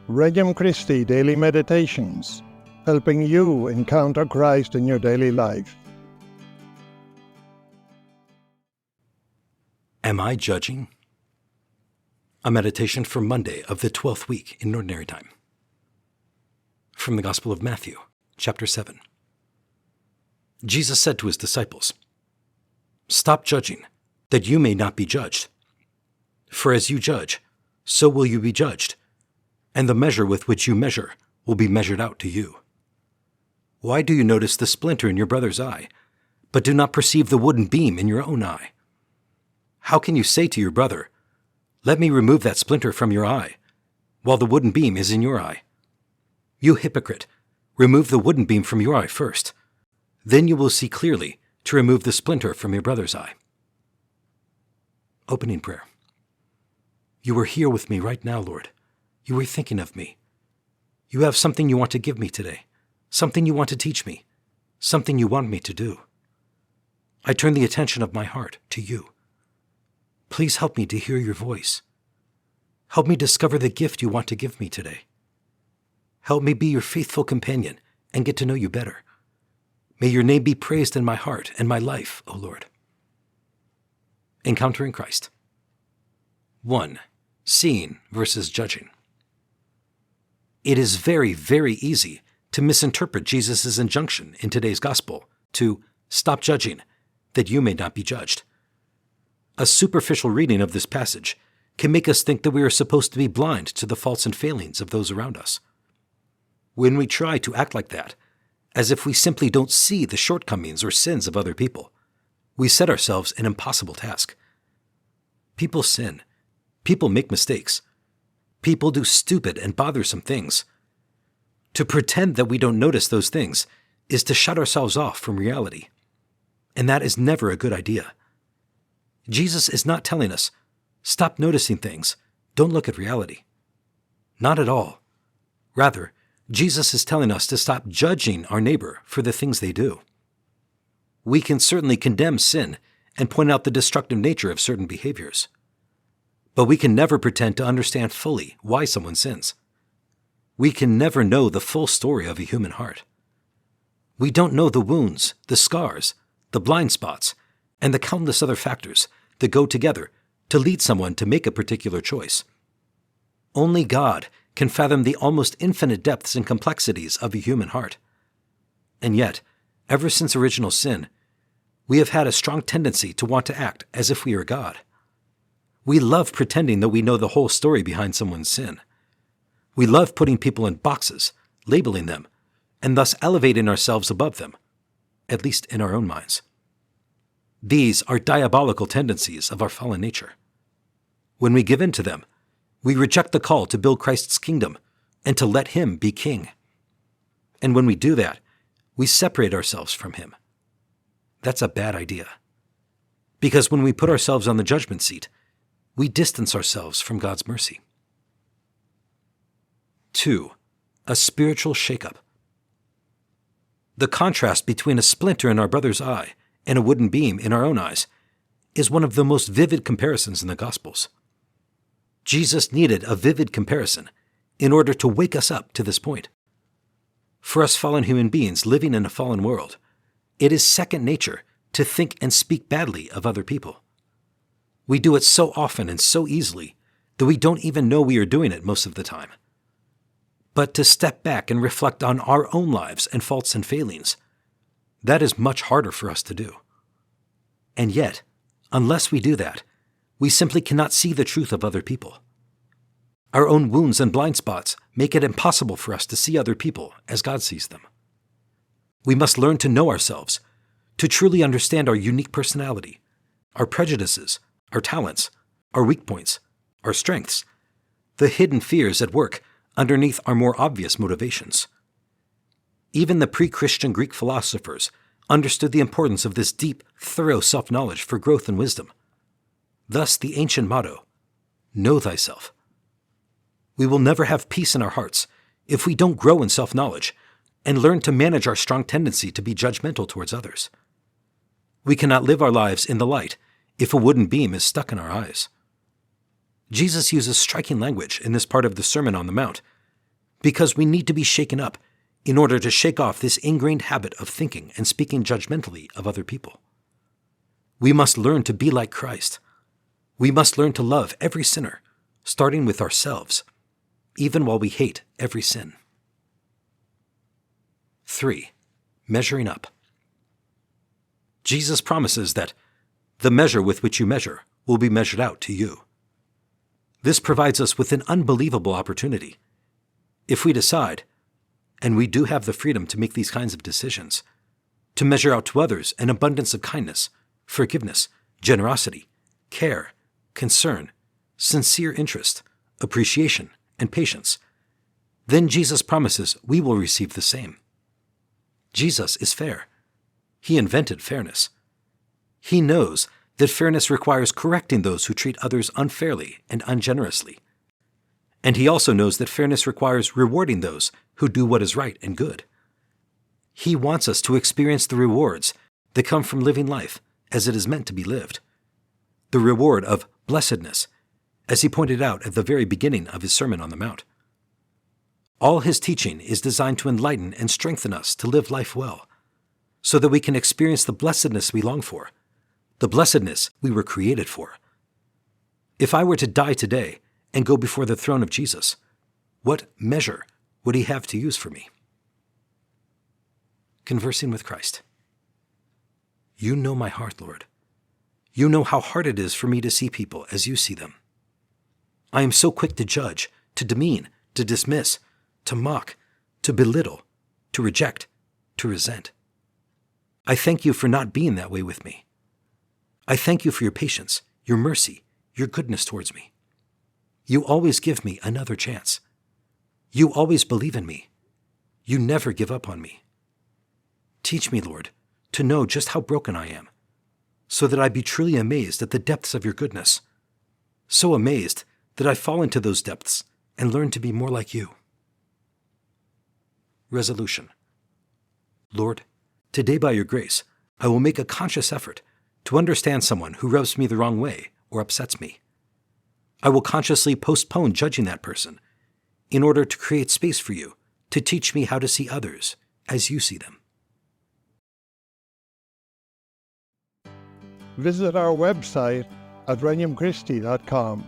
Regnum Christi Daily Meditations, helping you encounter Christ in your daily life. Am I judging? A meditation for Monday of the 12th week in Ordinary Time. From the Gospel of Matthew, chapter 7. Jesus said to his disciples, "Stop judging, that you may not be judged. For as you judge, so will you be judged, and the measure with which you measure will be measured out to you. Why do you notice the splinter in your brother's eye, but do not perceive the wooden beam in your own eye? How can you say to your brother, 'Let me remove that splinter from your eye,' while the wooden beam is in your eye? You hypocrite, remove the wooden beam from your eye first. Then you will see clearly to remove the splinter from your brother's eye." Opening prayer. You are here with me right now, Lord. You are thinking of me. You have something you want to give me today, something you want to teach me, something you want me to do. I turn the attention of my heart to you. Please help me to hear your voice. Help me discover the gift you want to give me today. Help me be your faithful companion and get to know you better. May your name be praised in my heart and my life, O Lord. Encountering Christ. 1. Seeing versus judging. It is very, very easy to misinterpret Jesus' injunction in today's gospel to stop judging, that you may not be judged. A superficial reading of this passage can make us think that we are supposed to be blind to the faults and failings of those around us. When we try to act like that, as if we simply don't see the shortcomings or sins of other people, we set ourselves an impossible task. People sin. People make mistakes. People do stupid and bothersome things. To pretend that we don't notice those things is to shut ourselves off from reality. And that is never a good idea. Jesus is not telling us, stop noticing things, don't look at reality. Not at all. Rather, Jesus is telling us to stop judging our neighbor for the things they do. We can certainly condemn sin and point out the destructive nature of certain behaviors. But we can never pretend to understand fully why someone sins. We can never know the full story of a human heart. We don't know the wounds, the scars, the blind spots, and the countless other factors that go together to lead someone to make a particular choice. Only God can fathom the almost infinite depths and complexities of a human heart. And yet, ever since original sin, we have had a strong tendency to want to act as if we are God. We love pretending that we know the whole story behind someone's sin. We love putting people in boxes, labeling them, and thus elevating ourselves above them, at least in our own minds. These are diabolical tendencies of our fallen nature. When we give in to them, we reject the call to build Christ's kingdom and to let Him be king. And when we do that, we separate ourselves from Him. That's a bad idea. Because when we put ourselves on the judgment seat, we distance ourselves from God's mercy. 2. A spiritual shakeup. The contrast between a splinter in our brother's eye and a wooden beam in our own eyes is one of the most vivid comparisons in the Gospels. Jesus needed a vivid comparison in order to wake us up to this point. For us fallen human beings living in a fallen world, it is second nature to think and speak badly of other people. We do it so often and so easily that we don't even know we are doing it most of the time. But to step back and reflect on our own lives and faults and failings, that is much harder for us to do. And yet, unless we do that, we simply cannot see the truth of other people. Our own wounds and blind spots make it impossible for us to see other people as God sees them. We must learn to know ourselves, to truly understand our unique personality, our prejudices, our talents, our weak points, our strengths, the hidden fears at work underneath our more obvious motivations. Even the pre-Christian Greek philosophers understood the importance of this deep, thorough self-knowledge for growth and wisdom. Thus the ancient motto, know thyself. We will never have peace in our hearts if we don't grow in self-knowledge and learn to manage our strong tendency to be judgmental towards others. We cannot live our lives in the light if a wooden beam is stuck in our eyes. Jesus uses striking language in this part of the Sermon on the Mount because we need to be shaken up in order to shake off this ingrained habit of thinking and speaking judgmentally of other people. We must learn to be like Christ. We must learn to love every sinner, starting with ourselves, even while we hate every sin. 3. Measuring up. Jesus promises that the measure with which you measure will be measured out to you. This provides us with an unbelievable opportunity. If we decide, and we do have the freedom to make these kinds of decisions, to measure out to others an abundance of kindness, forgiveness, generosity, care, concern, sincere interest, appreciation, and patience, then Jesus promises we will receive the same. Jesus is fair. He invented fairness. He knows that fairness requires correcting those who treat others unfairly and ungenerously. And he also knows that fairness requires rewarding those who do what is right and good. He wants us to experience the rewards that come from living life as it is meant to be lived. The reward of blessedness, as he pointed out at the very beginning of his Sermon on the Mount. All his teaching is designed to enlighten and strengthen us to live life well, so that we can experience the blessedness we long for, the blessedness we were created for. If I were to die today and go before the throne of Jesus, what measure would he have to use for me? Conversing with Christ. You know my heart, Lord. You know how hard it is for me to see people as you see them. I am so quick to judge, to demean, to dismiss, to mock, to belittle, to reject, to resent. I thank you for not being that way with me. I thank you for your patience, your mercy, your goodness towards me. You always give me another chance. You always believe in me. You never give up on me. Teach me, Lord, to know just how broken I am, so that I be truly amazed at the depths of your goodness, so amazed that I fall into those depths and learn to be more like you. Resolution. Lord, today by your grace, I will make a conscious effort to understand someone who rubs me the wrong way or upsets me. I will consciously postpone judging that person in order to create space for you to teach me how to see others as you see them. Visit our website at regnumchristi.com